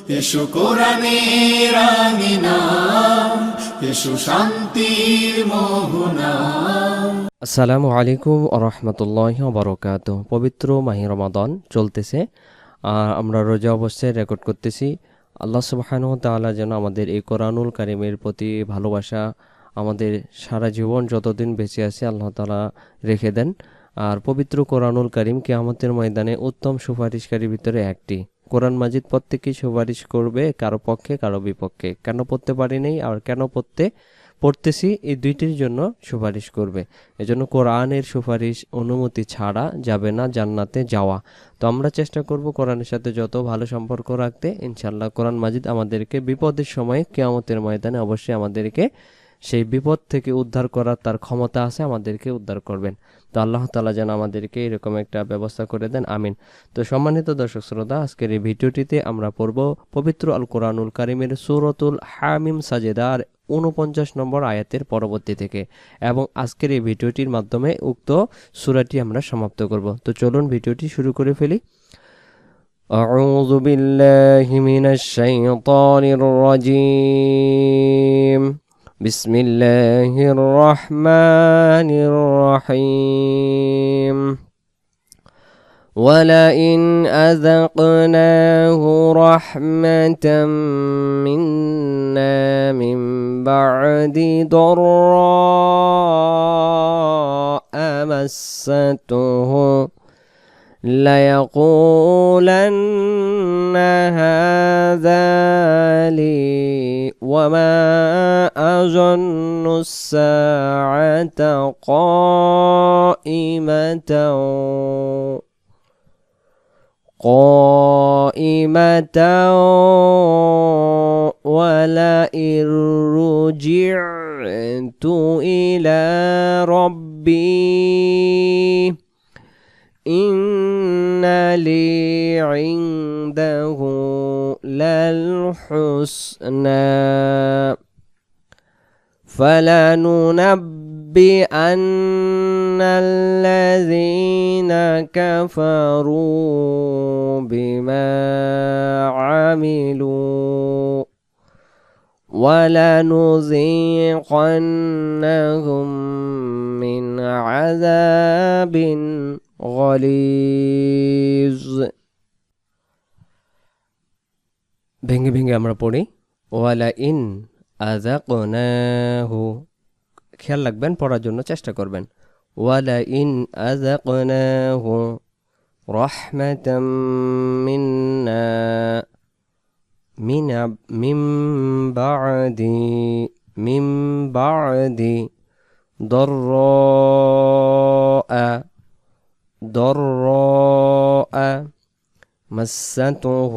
এসো কোরআনের আঙিনা, এসো শান্তির মোহনা। আসসালামু আলাইকুম ওরহমতুল্লাহি ওয়াবারাকাতুহু। পবিত্র মাহে রমাদান চলতেছে, আমরা রোজা অবস্থায় রেকর্ড করতেছি। আল্লাহ সুবহানাহু ওয়া তাআলা যেন আমাদের এই কোরআনুল কারীমের প্রতি ভালোবাসা আমাদের সারা জীবন যতদিন বেঁচে আছে আল্লাহ তাআলা রেখে দেন। আর পবিত্র কোরআনুল কারীম কিয়ামতের ময়দানে উত্তম সুপারিশকারীর ভিতরে একটি। কোরআন মাজিদ প্রত্যেকেই সুপারিশ করবে, কারো পক্ষে কারো বিপক্ষে। কেন পড়তে পারি নাই আর কেন পড়তেছি, এই দুইটির জন্য সুপারিশ করবে। এজন্য কোরআনের সুপারিশ অনুমতি ছাড়া যাবে না জান্নাতে যাওয়া। তো আমরা চেষ্টা করব কোরআনের সাথে যত ভালো সম্পর্ক রাখতে। ইনশাল্লাহ কোরআন মাজিদ আমাদেরকে বিপদের সময় কিয়ামতের ময়দানে অবশ্যই আমাদেরকে সেই বিপদ থেকে উদ্ধার করার তার ক্ষমতা আছে, আমাদেরকে উদ্ধার করবেন। তো আল্লাহ তাআলা যেন আমাদেরকে এরকম একটা ব্যবস্থা করে দেন, আমিন। তো সম্মানিত দর্শক শ্রোতা, আজকের এই ভিডিওটিতে আমরা পড়ব পবিত্র আল কোরআনুল কারীমের সূরাতুল হামিম সাজেদার 49 নম্বর আয়াতের পরবর্তী থেকে, এবং আজকের এই ভিডিওটির মাধ্যমে উক্ত সূরাটি আমরা সমাপ্ত করব। তো চলুন ভিডিওটি শুরু করে ফেলি। আউযু বিল্লাহি মিনাশ শাইতানির রাজীম। বিসমিল্লাহির রহমানির রহিম। ولئن أذقناه رحمة منا من بعد ضراء مسته ليقولن هذا لي وما أظن الساعة قائمة ولئن رجعت إلى ربي إن لي عنده للحسنى فلننبئن الذين كفروا بما عملوا ولنذيقنهم من عذاب غليظ। ভেঙে ভেঙে আমরা পড়ি ওয়ালাইন আযাকনাহু। খেয়াল রাখবেন, পড়ার জন্য চেষ্টা করবেন। ওয়ালাইন আযাকনাহু রাহমাতাম মিন্না মিন বা'দি ضراء مسته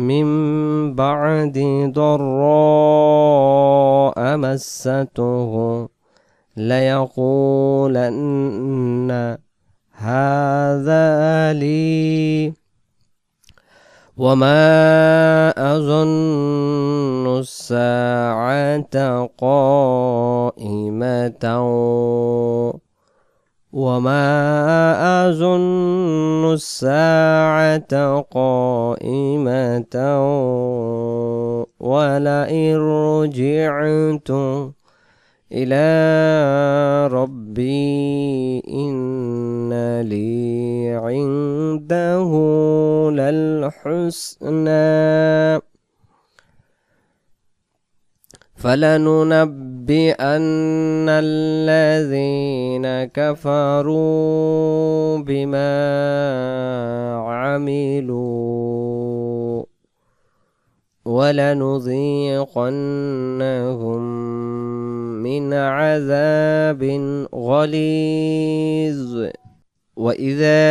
من بعد ضراء مسته ليقولن هذا لي وما أظن الساعة قائمة ولئن رجعت إلى ربي إن لي عنده للحسنى فلننبئن الذين كفروا بما عملوا ولنذيقنهم من عذاب غليظ وإذا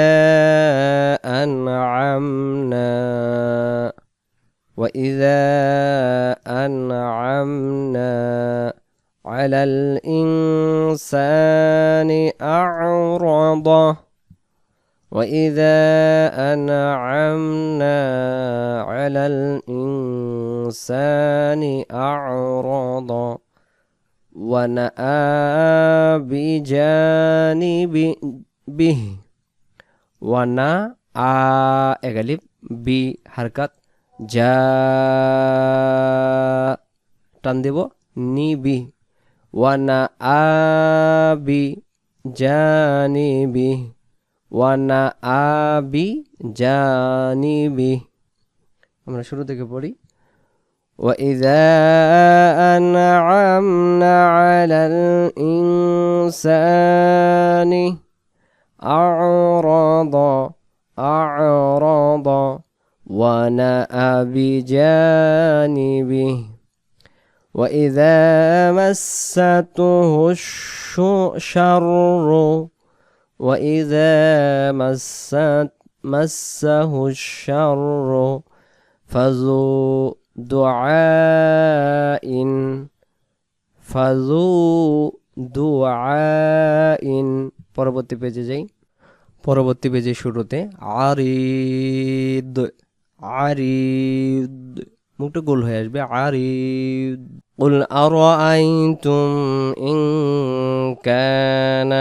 أنعمنا على الإنسان أعرض وإذا أنعمنا على الإنسان أعرض ونأى بجانبه আ এগালিব, বি হারকাত, যা টান দেব, নিবি, ওয়ানা আবি জানিবি, ওয়ানা আবি জানিবি। আমরা শুরু থেকে পড়ি। وإذا أنعمنا على الإنسان أعرض ونأى بجانبه وإذا مسته الشر وإذا مسه الشر فذو দুআইন। পরবর্তী পেজে যাই। পরবর্তী পেজে শুরুতে আরিদ, মুখটা গোল হয়ে আসবে, আরিদ। قل أرأيتم إن كان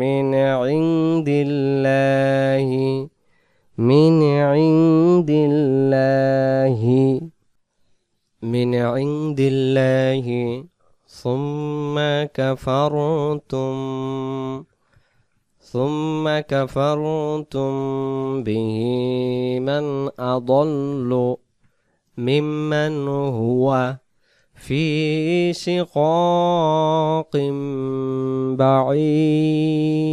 من عند الله ثم كفرتم به من أضل ممن هو في شقاق بعيد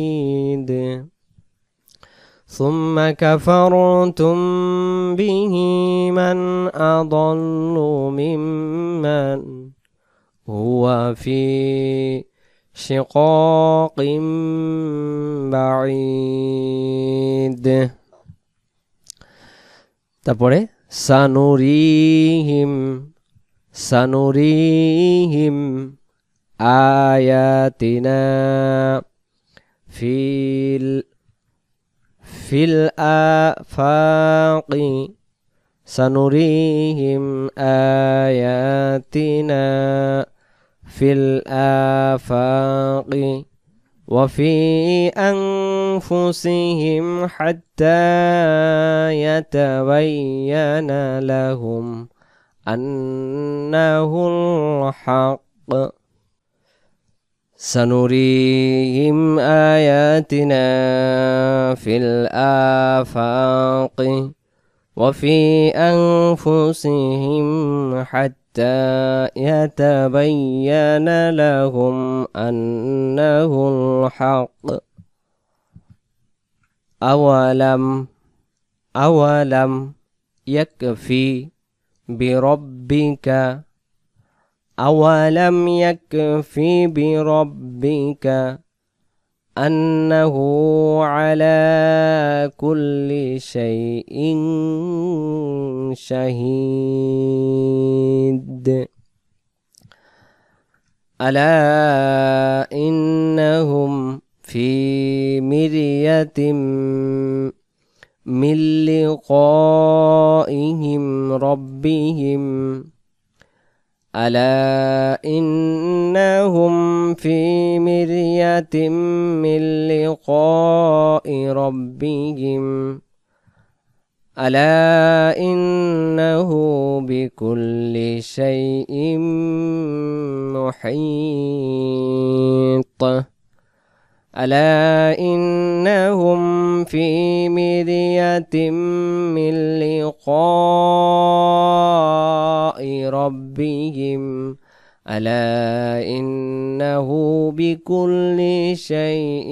ثم كفرتم به من أضل ممن هو في شقاق بعيد। তারপরে সানুরিহিম আয়াতিনা ফিল আফাকি সানুরিহিম আয়াতিনা ফিল আফাকি وفي أنفسهم حتى يتبين لهم أنه الحق سنريهم آياتنا في الآفاق وفي أنفسهم حتى يتبين لهم أنه الحق أولم يكفي بربك أنه على كل شيء شهيد ألا إنهم في مرية من لقائهم ربهم ألا إنهم في مرية من لقاء ربهم ألا إنه بكل شيء محيط ألا إنهم في مرية من لقاء ربهم ألا إنه بكل شيء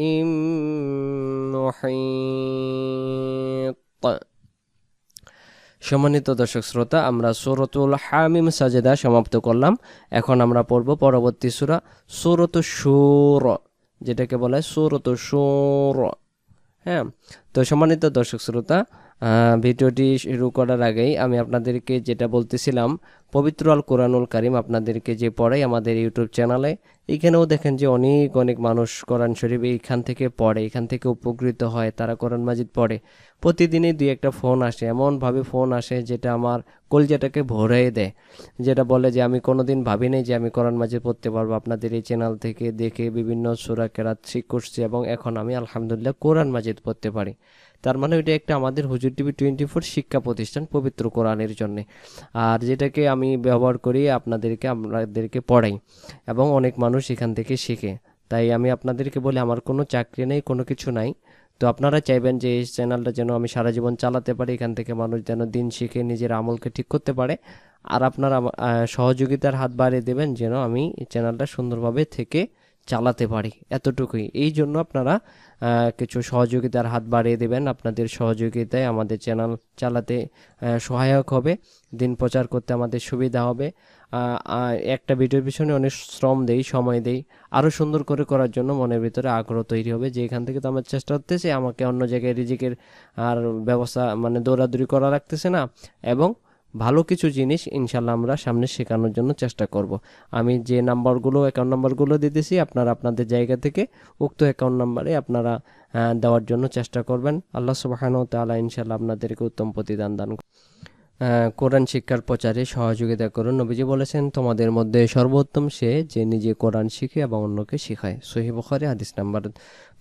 محيط। সম্মানিত দর্শক শ্রোতা, আমরা সূরাতুল হামিম সাজদা সমাপ্ত করলাম। এখন আমরা পড়ব পরবর্তী সূরা সূরাতুশ শুরা, যেটাকে বলা হয় সূরাতুশ শুরা। হ্যাঁ, তো সম্মানিত দর্শক শ্রোতা, ভিডিওটি শুরু করার আগেই আমি আপনাদেরকে যেটা বলতেছিলাম, পবিত্র আল কোরআনুল কারিম আপনাদেরকে যে পড়াই আমাদের ইউটিউব চ্যানেলে, এখানেও দেখেন যে অনেক অনেক মানুষ কোরআন শরীফ এইখান থেকে পড়ে, এখান থেকে উপকৃত হয়, তারা কোরআন মাজিদ পড়ে। প্রতিদিনই দুই একটা ফোন আসে, এমনভাবে ফোন আসে যেটা আমার কলজাটাকে ভরে দেয়, যেটা বলে যে আমি কোনোদিন ভাবিনি যে আমি কোরআন মাজিদ পড়তে পারবো। আপনাদের এই চ্যানেল থেকে দেখে বিভিন্ন সূরা কেরাত শিখ করছি এবং এখন আমি আলহামদুলিল্লাহ কোরআন মাজিদ পড়তে পারি। তার মানে ওইটা একটা আমাদের হুজুর টিভি 24 শিক্ষা প্রতিষ্ঠান পবিত্র কোরআনের জন্য, আর যেটাকে আমি ব্যবহার করি আপনাদেরকে পড়াই এবং অনেক মানুষ এখান থেকে শিখে। তাই আমি আপনাদেরকে বলি আমার কোনো চাকরি নেই, কোনো কিছু নাই। তো আপনারা চাইবেন যে এই চ্যানেলটা যেন আমি সারা জীবন চালাতে পারি, এখান থেকে মানুষ যেন দিন শিখে নিজের আমলকে ঠিক করতে পারে, আর আপনারা সহযোগিতার হাত বাড়িয়ে দেবেন যেন আমি এই চ্যানেলটা সুন্দরভাবে থেকে চালাতে পারি, এতটুকুই। এই জন্য আপনারা কিছু সহযোগিতার হাত বাড়িয়ে দেবেন। আপনাদের সহযোগিতায় আমাদের চ্যানেল চালাতে সহায়ক হবে, দিন প্রচার করতে আমাদের সুবিধা হবে। একটা ভিডিওর পিছনে অনেক শ্রম দেই, সময় দেই, আরও সুন্দর করে করার জন্য মনের ভিতরে আগ্রহ তৈরি হবে যে এখান থেকে তো আমার চেষ্টা করতেছি, আমাকে অন্য জায়গায় রিজিকের আর ব্যবস্থা মানে দৌড়াদৌড়ি করা লাগতেছে না, এবং ভালো কিছু জিনিস ইনশাল্লাহ আমরা সামনে শেখানোর জন্য চেষ্টা করব। আমি যে অ্যাকাউন্ট নাম্বারগুলো দিতেছি, আপনারা আপনাদের জায়গা থেকে উক্ত অ্যাকাউন্ট নাম্বারে আপনারা দেওয়ার জন্য চেষ্টা করবেন। আল্লাহ সুবহানাহু ওয়া তাআলা ইনশাল্লাহ আপনাদেরকে উত্তম প্রতিদান দান করুন। কোরআন শিক্ষার প্রচারে সহযোগিতা করুন। নবীজি বলেছেন, তোমাদের মধ্যে সর্বোত্তম সে যে নিজে কোরআন শিখে এবং অন্যকে শেখায়। সহিহ বুখারী হাদিস নাম্বার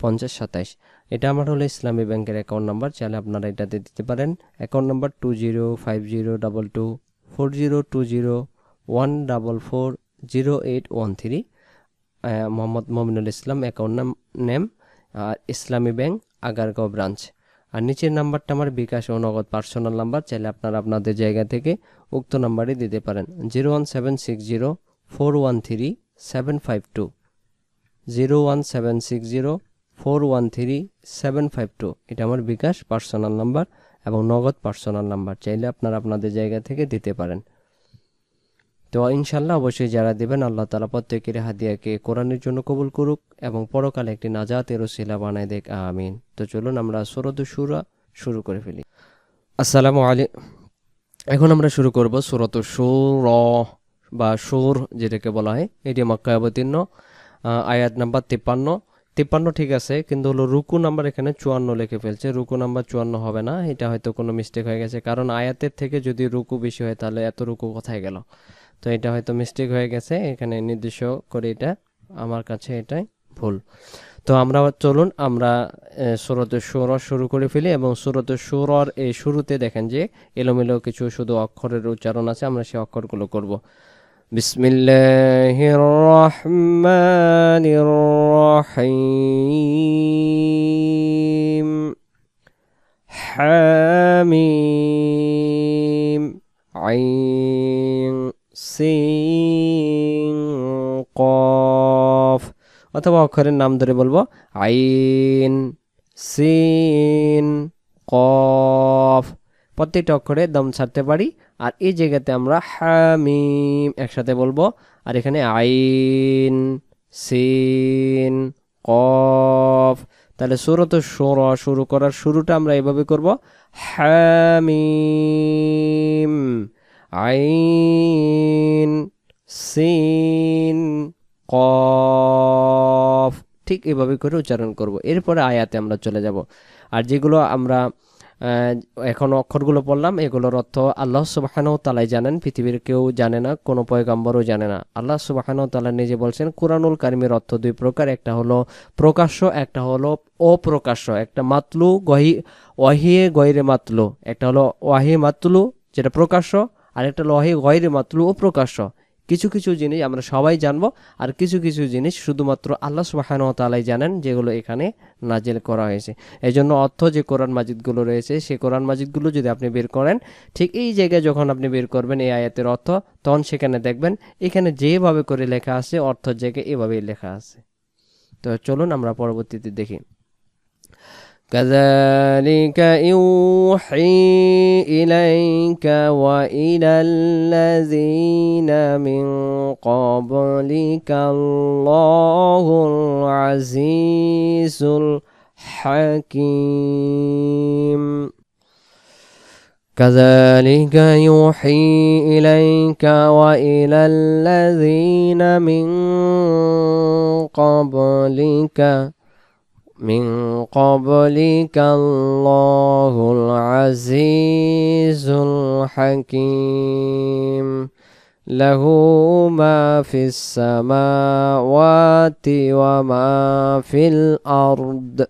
50-27। এটা আমার হলো ইসলামী ব্যাংকের অ্যাকাউন্ট নাম্বার, চাইলে আপনারা এটাতে দিতে পারেন। Account number 205022402014400813। মোহাম্মদ মমিনুল ইসলাম অ্যাকাউন্ট নেম, আর ইসলামী ব্যাংক আগারগাঁও ব্রাঞ্চ। আর নিচের নাম্বারটা আমার বিকাশ ও নগদ পার্সোনাল নাম্বার, চাইলে আপনারা আপনাদের জায়গা থেকে উক্ত নাম্বারে দিতে পারেন। 01760413752, 01760413752। এটা আমার বিকাশ পার্সোনাল নাম্বার এবং নগদ পার্সোনাল নাম্বার, চাইলে আপনারা আপনাদের জায়গা থেকে দিতে পারেন। তো ইনশাল্লাহ অবশ্যই যারা দেবেন, আল্লাহ তাআলা প্রত্যেকের হাদিয়াকে কোরআনের জন্য কবুল করুক এবং পরকালে একটি নাজাতের ওসিলা বানায় দেখ, আমিন। তো চলুন আমরা সূরাতুশ শুরা শুরু করে ফেলি। আসসালামু আলাইকুম। এখন আমরা শুরু করব সূরাতুশ শুরা বা সুর যেটাকে বলা হয়। এটি মক্কায় অবতীর্ণ, আয়াত নাম্বার 53 ঠিক আছে, কিন্তু হলো রুকু নাম্বার এখানে 54 লিখে ফেলছে। রুকু নাম্বার 54 হবে না, এটা হয়তো কোনো মিস্টেক হয়ে গেছে, কারণ আয়াতের থেকে যদি রুকু বেশি হয় তাহলে এত রুকু কোথায় গেল? তো এটা হয়তো মিস্টেক হয়ে গেছে, এখানে নির্দিষ্ট করে এটা আমার কাছে এটাই ভুল। তো চলুন আমরা সূরাতুশ শুরা শুরু করে ফেলি। এবং সূরাতুশ শুরার এই শুরুতে দেখেন যে এলোমেলো কিছু শুধু অক্ষরের উচ্চারণ আছে, আমরা সেই অক্ষরগুলো করব। বিসমিল্লাহির রহমানির রহিম। হামিম আইন সিন কফ, অথবা অক্ষরের নাম ধরে বলবো আইন সিন কফ। প্রত্যেকটা অক্ষরে দম ছাড়তে পারি, আর এই জায়গাতে আমরা হামিম একসাথে বলবো, আর এখানে আইন সিন কফ। তাহলে সূরাতুশ শুরা শুরু করার শুরুটা আমরা এভাবে করব, হামিম আইন সিন কফ, ঠিক এভাবে করে উচ্চারণ করব। এরপরে আয়াতে আমরা চলে যাব। আর যেগুলো আমরা এখন অক্ষরগুলো পড়লাম, এগুলোর অর্থ আল্লাহ সুবহানাহু তাআলাই জানেন, পৃথিবীর কেউ জানে না, কোনো পয়গম্বরও জানে না। আল্লাহ সুবহানাহু তাআলা নিজে বলছেন কুরআনুল কারীমের অর্থ দুই প্রকার, একটা হলো প্রকাশ্য, একটা হলো অপ্রকাশ্য। একটা মাতলু ওয়াহিয়ে গয়রে মাতলু, একটা হলো ওয়াহি মাতলু যেটা প্রকাশ্য, আর একটা হলো ওয়াহি গয়রে মাতলু অপ্রকাশ্য। কিছু কিছু জিনিস আমরা সবাই জানবো, আর কিছু কিছু জিনিস শুধুমাত্র আল্লাহ সুবহানাহু ওয়া তাআলাই জানেন, যেগুলো এখানে নাজিল করা হয়েছে। এই জন্য অর্থ যে কোরআন মাজিদগুলো রয়েছে, সেই কোরআন মাজিদগুলো যদি আপনি বের করেন, ঠিক এই জায়গায় যখন আপনি বের করবেন এই আয়াতের অর্থ, তখন সেখানে দেখবেন এখানে যেভাবে করে লেখা আছে অর্থের জায়গায় এভাবেই লেখা আছে। তো চলুন আমরা পরবর্তীতে দেখি। كذلك يوحي إليك وإلى الذين من قبلك الله العزيز الحكيم كذلك يوحي إليك وإلى الذين من قبلك الله العزيز الحكيم له ما في السماوات وما في الأرض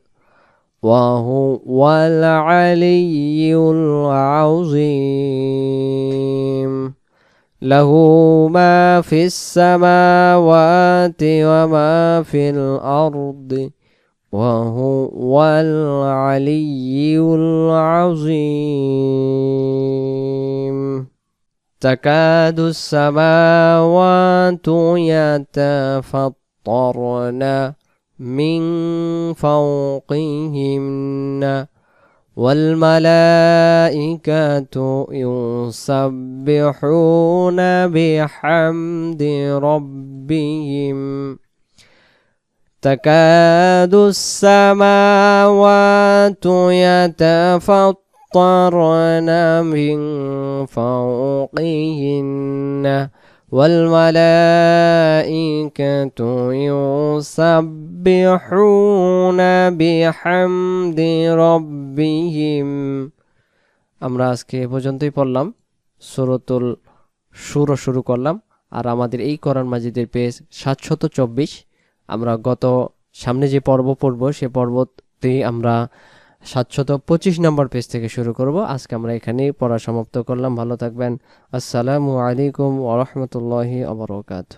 وهو العلي العظيم له ما في السماوات وما في الأرض وهو العلي العظيم تكاد السماوات يتفطرن من فوقهن والملائكة يسبحون بحمد ربهم تكاد السماوات يتفطرن من فوقهن والملائكة يسبحون بحمد ربهم আমরা আজকে এ পর্যন্তই পড়লাম সূরাতুল শুরা শুরু করলাম আর আমাদের এই কোরআন মাজিদের পেজ 724 আমরা সামনে যে পর্ব পড়ব সে পর্বতে আমরা 725 নম্বর পেজ থেকে শুরু করব আজকে আমরা এখানেই পড়া সমাপ্ত করলাম ভালো থাকবেন আসসালামু আলাইকুম ওয়া রাহমাতুল্লাহি ওয়া বারাকাতুহু